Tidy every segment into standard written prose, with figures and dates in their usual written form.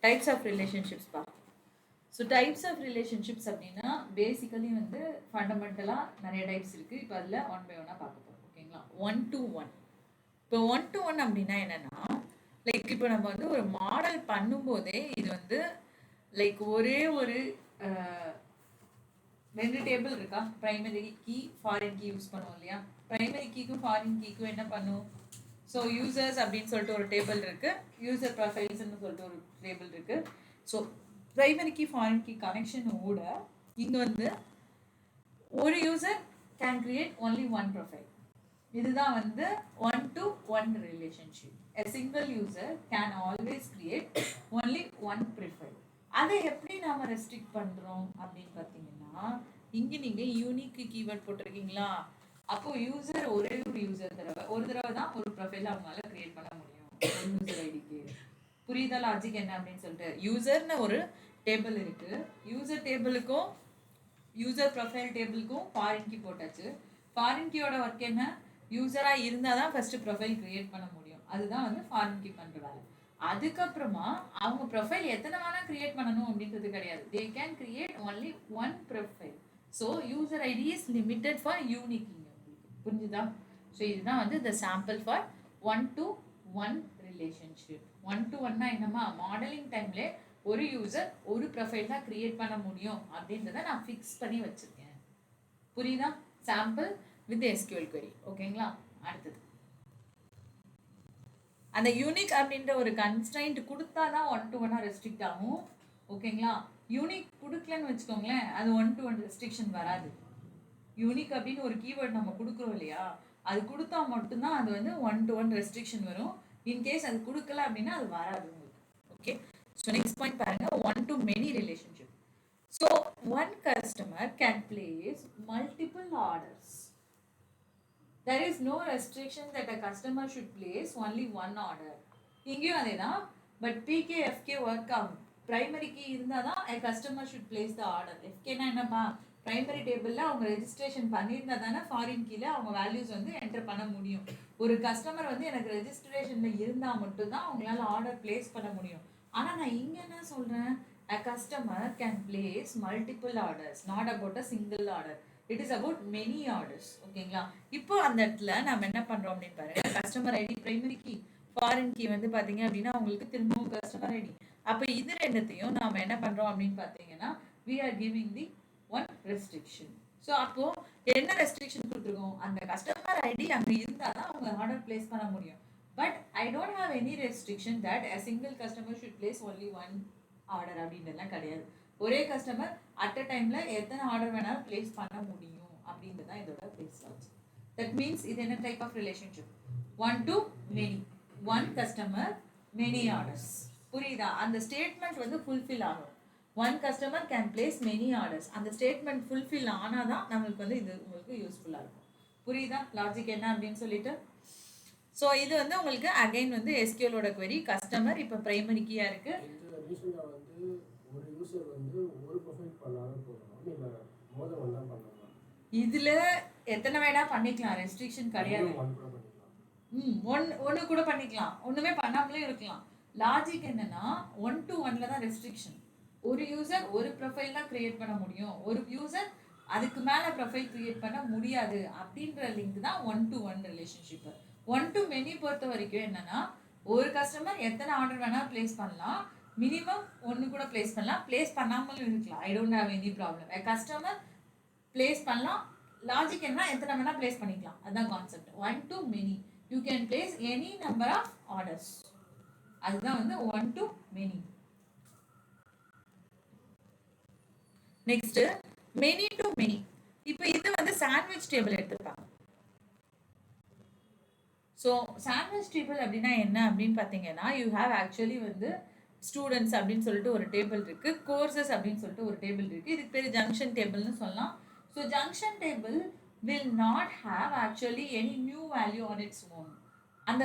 Types of relationships பா. So types of relationships அப்படின்னா basically வந்து ஃபண்டமெண்டலாக நிறைய டைப்ஸ் இருக்குது. இப்போ அதில் ஒன் பை ஒன்னாக பார்க்க போகிறோம். ஓகேங்களா? 1-1. இப்போ 1-1 அப்படின்னா என்னென்னா லைக் இப்போ நம்ம வந்து ஒரு மாடல் பண்ணும்போதே இது வந்து லைக் ஒரே ஒரு 2 டேபிள் இருக்கா, primary key foreign key use பண்ணுவோம் இல்லையா? ப்ரைமரி கீக்கும் ஃபாரின் கீக்கும் என்ன பண்ணும்? ஸோ யூசர்ஸ் அப்படின்னு சொல்லிட்டு ஒரு டேபிள் இருக்கு, யூசர் ப்ரொஃபைல்ஸ்ன்னு சொல்லிட்டு ஒரு டேபிள் இருக்கு. So primary key foreign key கனெக்ஷனோட இங்கே வந்து ஒரு user can create only one profile. இதுதான் வந்து 1-1 relationship. a single user can always create only one profile. அதை எப்படி நாம ரெஸ்ட்ரிக்ட் பண்றோம் அப்படின்னு பார்த்தீங்கன்னா, இங்க நீங்க யூனிக் கீவேர்ட் போட்டிருக்கீங்களா, அப்போ யூசர் ஒரே ஒரு யூசர் ஒரு தடவை தான் ஒரு ப்ரொஃபைல் அவங்களால கிரியேட் பண்ண முடியும் ஒரு யூசர் ஐடிக்கு. புரியுதா லாஜிக் என்ன அப்படின்னு சொல்லிட்டு? யூசர்னு ஒரு டேபிள் இருக்கு, யூசர் டேபிளுக்கும் யூசர் ப்ரொஃபைல் டேபிளுக்கும் ஃபாரின் கீ போட்டாச்சு. ஃபாரின் கீயோட ஒர்க் என்ன? யூசராக இருந்தால் தான் ஃபர்ஸ்ட் ப்ரொஃபைல் கிரியேட் பண்ண முடியும். அதுதான் வந்து ஃபாரின் கீ பண்ணுற வேலை. அதுக்கப்புறமா அவங்க ப்ரொஃபைல் எத்தனை வேணால் கிரியேட் பண்ணணும் அப்படின்றது கிடையாது. They can create only one profile. So user ID is limited for யூனிக்கிங். புரிஞ்சுதா? ஸோ இதுதான் வந்து த சாம்பிள் ஃபார் 1-1 ரிலேஷன்ஷிப். 1-1னா என்னமா, மாடலிங் டைம்ல ஒரு யூசர் ஒரு ப்ரொஃபைல் தான் கிரியேட் பண்ண முடியும் அப்படின்றத நான் ஃபிக்ஸ் பண்ணி வச்சிருக்கேன். புரியுதா? Sample with SQL query. ஓகேங்களா? அடுத்தது அந்த யூனிக் அப்படின்ற ஒரு கன்ஸ்ட்ரைண்ட் கொடுத்தா தான் 1-1 ரெஸ்ட்ரிக்ட் ஆகும். ஓகேங்களா? யூனிக் கொடுக்கலன்னு வச்சுக்கோங்களேன், அது 1-1 ரெஸ்ட்ரிக்ஷன் வராது. யூனிக் அப்படின்னு ஒரு கீவேர்ட் நம்ம கொடுக்குறோம் இல்லையா, அது கொடுத்தா மட்டும்தான் அது வந்து 1-1 ரெஸ்ட்ரிக்ஷன் வரும். இன்கேஸ் அது கொடுக்கல அப்படின்னா அது வராது உங்களுக்கு. ஓகே, ஸோ நெக்ஸ்ட் பாயிண்ட் பாருங்க, 1-many relationship. So one customer can place multiple orders. There is no restriction that a customer should place only one order. இங்கேயும் அதே தான், பட் பிகே எஃப்கே ஒர்க் ஆகும். ப்ரைமரி கீ இருந்தால் தான் a customer should place the order. எஃப்கேனா என்னப்பா, primary டேபிளில் அவங்க registration பண்ணியிருந்தா தானே ஃபாரின் கீழே அவங்க வேல்யூஸ் வந்து என்டர் பண்ண முடியும். ஒரு கஸ்டமர் வந்து எனக்கு ரெஜிஸ்ட்ரேஷனில் இருந்தால் மட்டும்தான் அவங்களால ஆர்டர் பிளேஸ் பண்ண முடியும். ஆனால் நான் இங்கே என்ன சொல்கிறேன், a customer can place multiple orders, not about a single order. It is about many orders. ஓகேங்களா? இப்போ அந்த இடத்துல நம்ம என்ன பண்ணுறோம் அப்படின்னு பாருங்க, customer ID primary key, foreign key வந்து பார்த்தீங்க அப்படின்னா உங்களுக்கு திரும்பவும் கஸ்டமர் ஐடி. அப்போ இது ரெண்டுத்தையும் நாம் என்ன பண்ணுறோம் அப்படின்னு பார்த்தீங்கன்னா, we are giving the one restriction. So அப்போது என்ன ரெஸ்ட்ரிக்ஷன் கொடுத்துருக்கோம், அந்த கஸ்டமர் ஐடி அங்கே இருந்தால் தான் அவங்க ஆர்டர் பிளேஸ் பண்ண முடியும். But I don't have any restriction that a single customer should place only one order அப்படின்றதுலாம் கிடையாது. ஒரே கஸ்டமர் அட் அ டைம்ல எத்தனை ஆர்டர் வேணாலும் பிளேஸ் பண்ண முடியும் அப்படின்றது தான் இதோட பேஸ் லாஜிக். தட் மீன்ஸ் இது என்ன type of relationship? 1-many, one customer many orders. புரியுதா? அந்த ஸ்டேட்மெண்ட் வந்து ஃபுல்ஃபில் ஆகும். One customer can place many orders. அந்த ஸ்டேட்மெண்ட் ஃபுல்ஃபில் ஆனால் தான் நம்மளுக்கு வந்து இது உங்களுக்கு யூஸ்ஃபுல்லாக இருக்கும். புரியுதா லாஜிக் என்ன அப்படின்னு சொல்லிட்டு? ஸோ இது வந்து உங்களுக்கு அகைன் வந்து எஸ்கியூஎலோட query. கஸ்டமர் இப்போ பிரைமரி கீயாக இருக்கு. இதுல எத்தனை வேணா பண்ணிக்கலாம், ரெஸ்ட்ரிக்ஷன் கிடையாது. ஒன்னு கூட பண்ணிக்கலாம், ஒண்ணுமே பண்ணாமலே இருக்கலாம். லாஜிக் என்னன்னா 1-1ல தான் ரெஸ்ட்ரிக்ஷன். ஒரு யூசர் ஒரு ப்ரொஃபைல் தான் கிரியேட் பண்ண முடியும், ஒரு யூசர் அதுக்கு மேல ப்ரொஃபைல் கிரியேட் பண்ண முடியாது அப்படின்ற லிங்க் தான் 1-1 ரிலேஷன்ஷிப். 1-many பொறுத்த வரைக்கும் என்னன்னா, ஒரு கஸ்டமர் எத்தனை ஆர்டர் வேணா பிளேஸ் பண்ணலாம், மினிமம் ஒன்று கூட பிளேஸ் பண்ணலாம், பிளேஸ் பண்ணாமலும் இருக்கலாம். I don't have any problem. Customer place பண்ணலாம். லாஜிக் என்ன, எத்தனை வேணா பிளேஸ் பண்ணிக்கலாம், அதுதான் concept. 1-many, you can place any number of orders. அதுதான் வந்து 1-many. Next many to many. இப்போ இது வந்து சாண்ட்விச் டேபிள் எடுத்துப்பாங்க. ஸோ சாண்ட்விச் டேபிள் அப்படின்னா என்ன அப்படின்னு பார்த்தீங்கன்னா, யூ ஹேவ் ஆக்சுவலி வந்து ஸ்டூடெண்ட்ஸ் அப்படின்னு சொல்லிட்டு ஒரு டேபிள் இருக்கு, கோர்சஸ் அப்படின்னு சொல்லிட்டு ஒரு டேபிள் இருக்கு. இதுக்கு பேர் ஜங்ஷன் டேபிள்னு சொல்லலாம். So junction table will not have actually any new value on its own. அந்த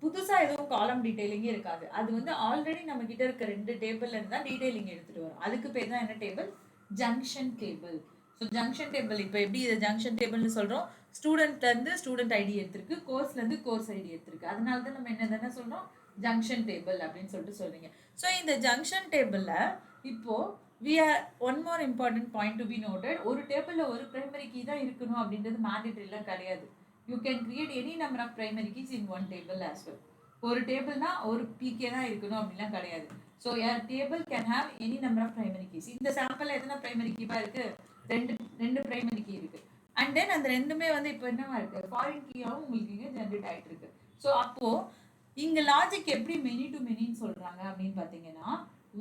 புதுசாக எதுவும் காலம் டீடைலிங்கே இருக்காது. அது வந்து ஆல்ரெடி நம்ம கிட்ட இருக்க 2 டேபிள்ல இருந்தா டீடைலிங் எடுத்துட்டு வரும். அதுக்கு பேர் தான் என்ன table? Junction table. So junction table இப்போ எப்படி இதை ஜங்ஷன் டேபிள்னு சொல்கிறோம்? ஸ்டூடெண்ட்லேருந்து ஸ்டூடெண்ட் ஐடி எடுத்திருக்கு, கோர்ஸ்லேருந்து கோர்ஸ் ஐடி எடுத்திருக்கு. அதனால தான் நம்ம என்ன சொல்கிறோம், ஜங்ஷன் டேபிள் அப்படின்னு சொல்லிட்டு சொல்றீங்க. ஸோ இந்த ஜங்ஷன் டேபிளில் இப்போ we are one more important point to be noted. ஒரு டேபிளில் ஒரு பிரைமரி கீ தான் இருக்கணும் அப்படின்றது மேண்டேட்டரிலாம் கிடையாது. You can create any number of primary keys in one table as well. ஒரு டேபிள்னா ஒரு பிகே தான் இருக்கணும் அப்படின்லாம் கிடையாது. So table can have any number of primary keys. இந்த சாம்பிளில் எத்தனை பிரைமரி கீவா இருக்கு? ரெண்டு பிரைமரி கீ இருக்கு. அண்ட் தென் அந்த ரெண்டுமே வந்து இப்போ என்னவா இருக்கு? ஃபாரின் கீயாகவும் உங்களுக்கு இங்கே ஜென்ரேட் ஆகிட்டு இருக்கு. ஸோ அப்போ இங்க லாஜிக் எப்படி மெனி டு மெனின்னு சொல்றாங்க அப்படின்னு பார்த்தீங்கன்னா,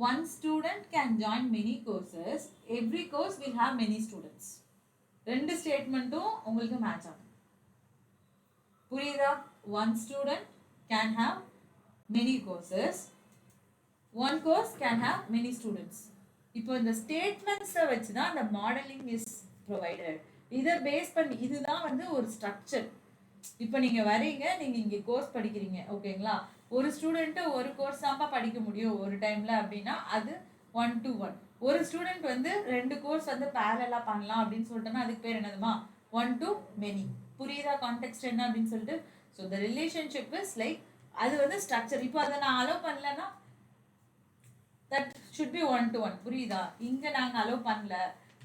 one student can join many courses, every course will have many students. ரெண்டு ஸ்டேட்மெண்ட்டும் உங்களுக்கு மேட்ச் ஆகும். புரியுதா? one student can have many courses, one course can have many students. இப்போ இந்த ஸ்டேட்மெண்ட்ஸை வச்சு தான் அந்த மாடலிங் இஸ் ப்ரொவைடட். இதை பேஸ் பண்ணி இதுதான் வந்து ஒரு ஸ்ட்ரக்சர். இப்போ நீங்கள் வரீங்க, நீங்கள் இங்கே கோர்ஸ் படிக்கிறீங்க, ஓகேங்களா? ஒரு ஸ்டூடெண்ட்டு ஒரு கோர்ஸ் தான்ப்பா படிக்க முடியும் ஒரு டைமில் அப்படின்னா அது 1 to 1. ஒரு ஸ்டூடெண்ட் வந்து 2 கோர்ஸ் வந்து பேரலாக பண்ணலாம் அப்படின்னு சொல்லிட்டோன்னா அதுக்கு பேர் என்னதுமா? 1 to many. புரியுதா கான்டெக்ஸ்ட் என்ன அப்படின்னு சொல்லிட்டு? So the relationship is like அது வந்து ஸ்ட்ரக்சர். இப்போ அதை நான் அலோவ் பண்ணலன்னா தட் ஷுட் பி 1 to 1. புரியுதா? இங்கே நாங்கள் அலோவ் பண்ணல,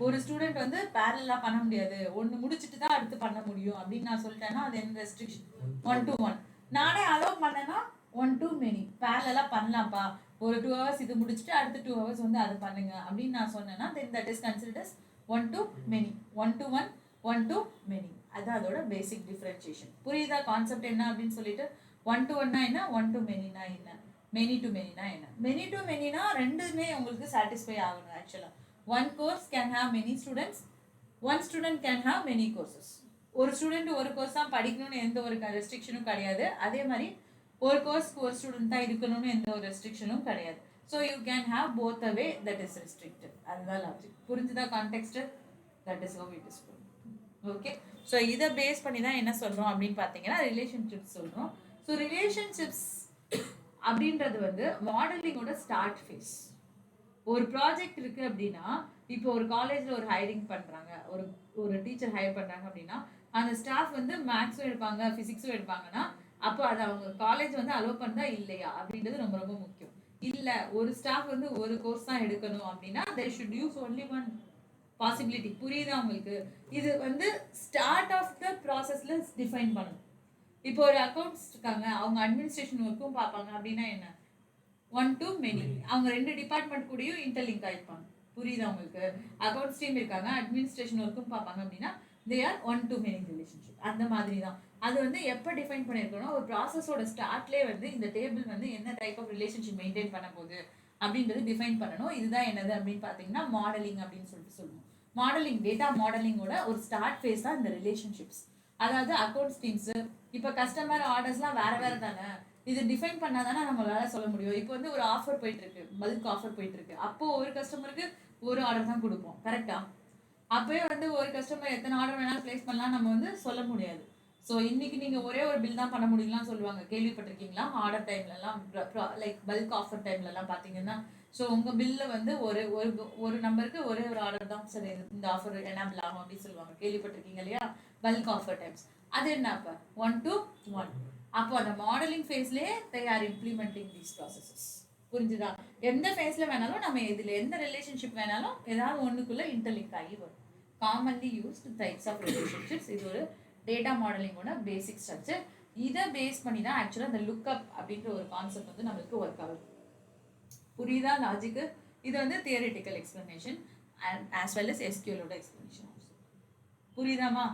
ஒரு ஸ்டூடெண்ட் வந்து பேரலாக பண்ண முடியாது, ஒன்று முடிச்சுட்டு தான் அடுத்து பண்ண முடியும் அப்படின்னு நான் சொல்லிட்டேன்னா அது என்ன ரெஸ்ட்ரிக்ஷன்? 1 to 1. நானே அலோவ் பண்ணேன்னா 1 to many. பேரலாக பண்ணலாம்ப்பா, ஒரு 2 hours இது முடிச்சுட்டு அடுத்து 2 hours வந்து அது பண்ணுங்க அப்படின்னு நான் சொன்னேன்னா then that is considered as 1 to many. 1 to 1, 1 to many. அது அதோட பேசிக் டிஃப்ரென்சியேஷன். புரியுதா கான்செப்ட் என்ன அப்படின்னு சொல்லிட்டு? 1 to 1னா என்ன, 1 to manyனா என்ன, மெனி டு மெனினா என்ன? மெனி டு மெனினா ரெண்டுமே உங்களுக்கு சாட்டிஸ்ஃபை ஆகணும். ஆக்சுவலாக one course can have many students, one student can have many courses. ஒரு ஸ்டூடெண்ட் ஒரு கோர்ஸ் தான் படிக்கணும்னு எந்த ஒரு ரெஸ்ட்ரிக்ஷனும் கிடையாது. அதே மாதிரி ஒரு கோர்ஸ்க்கு ஒரு ஸ்டூடெண்ட் தான் இருக்கணும்னு எந்த ஒரு ரெஸ்ட்ரிக்ஷனும் கிடையாது. So you can have both a way that is restricted. அதுதான் லாஜிக். புரிஞ்சுதா context? That is how it is. Okay. So இதை பேஸ் பண்ணி தான் என்ன சொல்கிறோம் அப்படின்னு பார்த்தீங்கன்னா ரிலேஷன்ஷிப்ஸ் சொல்கிறோம். ஸோ ரிலேஷன்ஷிப்ஸ் அப்படின்றது வந்து மாடலிங்கோட ஸ்டார்ட் ஃபேஸ். ஒரு ப்ராஜெக்ட் இருக்குது அப்படின்னா, இப்போ ஒரு காலேஜில் ஒரு ஹைரிங் பண்ணுறாங்க, ஒரு டீச்சர் ஹையர் பண்ணுறாங்க அப்படின்னா அந்த ஸ்டாஃப் வந்து மேக்ஸும் எடுப்பாங்க ஃபிசிக்ஸும் எடுப்பாங்கன்னா அப்போ அதை அவங்க காலேஜ் வந்து அலோவ் பண்ணா இல்லையா அப்படின்றது ரொம்ப ரொம்ப முக்கியம். இல்லை ஒரு ஸ்டாஃப் வந்து ஒரு கோர்ஸ் தான் எடுக்கணும் அப்படின்னா they should use only one possibility. புரியுதா உங்களுக்கு? இது வந்து ஸ்டார்ட் ஆஃப் த ப்ராசஸ்ல டிஃபைன் பண்ணணும். இப்போ ஒரு அக்கௌண்ட்ஸ் இருக்காங்க, அவங்க அட்மினிஸ்ட்ரேஷன் ஒர்க்கும் பார்ப்பாங்க அப்படின்னா என்ன, 1 to many. அவங்க 2 டிபார்ட்மெண்ட் கூடயும் இன்டர்லிங்க் ஆயிருப்பாங்க. புரியுதா உங்களுக்கு? அக்கௌண்ட்ஸ் டீம் இருக்காங்க, அட்மினிஸ்ட்ரேஷன் ஒர்க்கும் பார்ப்பாங்க அப்படின்னா they are 1 to many relationship. அந்த மாதிரி தான் அது வந்து எப்போ டிஃபைன் பண்ணியிருக்கணும், ஒரு ப்ராசஸோட ஸ்டார்ட்லேயே வந்து இந்த டேபிள் வந்து என்ன டைப் ஆஃப் ரிலேஷன்ஷிப் மெயின்டைன் பண்ண போகுது அப்படின்றது டிஃபைன் பண்ணணும். இதுதான் என்னது அப்படின்னு பார்த்தீங்கன்னா மாடலிங் அப்படின்னு சொல்லிட்டு சொல்லுவோம். மாடலிங், டேட்டா மாடலிங்கோட ஒரு ஸ்டார்ட் ஃபேஸ் தான் இந்த ரிலேஷன்ஷிப்ஸ். அதாவது அக்கௌண்ட்ஸ் டீம்ஸு இப்போ கஸ்டமர் ஆர்டர்ஸ்லாம் வேறு வேறு தானே, இது டிஃபைன் பண்ணால் தானே நம்மளால சொல்ல முடியும். இப்போ வந்து ஒரு ஆஃபர் போயிட்டு இருக்கு, பல்க் ஆஃபர் போயிட்டு இருக்கு, அப்போ ஒரு கஸ்டமருக்கு ஒரு ஆர்டர் தான் கொடுப்போம், கரெக்டா? அப்போயே வந்து ஒரு கஸ்டமர் எத்தனை ஆர்டர் வேணாலும் பிளேஸ் பண்ணலாம் நம்ம வந்து சொல்ல முடியாது. ஸோ இன்னைக்கு நீங்கள் ஒரே ஒரு பில் தான் பண்ண முடியும்லாம் சொல்லுவாங்க, கேள்விப்பட்டிருக்கீங்களா? ஆர்டர் டைம்லலாம் லைக் பல்க் ஆஃபர் டைம்லலாம் பார்த்தீங்கன்னா ஸோ உங்கள் பில்லில் வந்து ஒரு ஒரு நம்பருக்கு ஒரே ஒரு ஆர்டர் தான் சரி இந்த ஆஃபர் எனேபிள் ஆகும் அப்படின்னு சொல்லுவாங்க, கேள்விப்பட்டிருக்கீங்க இல்லையா? Bulk offer times. அது என்ன அப்போ 1 to 1. அப்போ அந்த மாடலிங் ஃபேஸ்லேயே they are implementing these processes. புரிஞ்சுதா? எந்த ஃபேஸில் வேணாலும் நம்ம இதில் எந்த ரிலேஷன்ஷிப் வேணாலும் ஏதாவது ஒன்றுக்குள்ளே இன்டர்லிங்க் ஆகி வரும். Commonly used types of relationships. இது ஒரு டேட்டா மாடலிங்கோட பேசிக் ஸ்ட்ரக்சர். இதை பேஸ் பண்ணி தான் ஆக்சுவலாக இந்த லுக்அப் அப்படின்ற ஒரு கான்செப்ட் வந்து நம்மளுக்கு ஒர்க் ஆகுது. புரியுதா லாஜிக்கு? இது வந்து theoretical explanation and as well as எஸ்கியூஎலோட எக்ஸ்பிளனேஷன் ஆல்சோ. புரியுதாமா?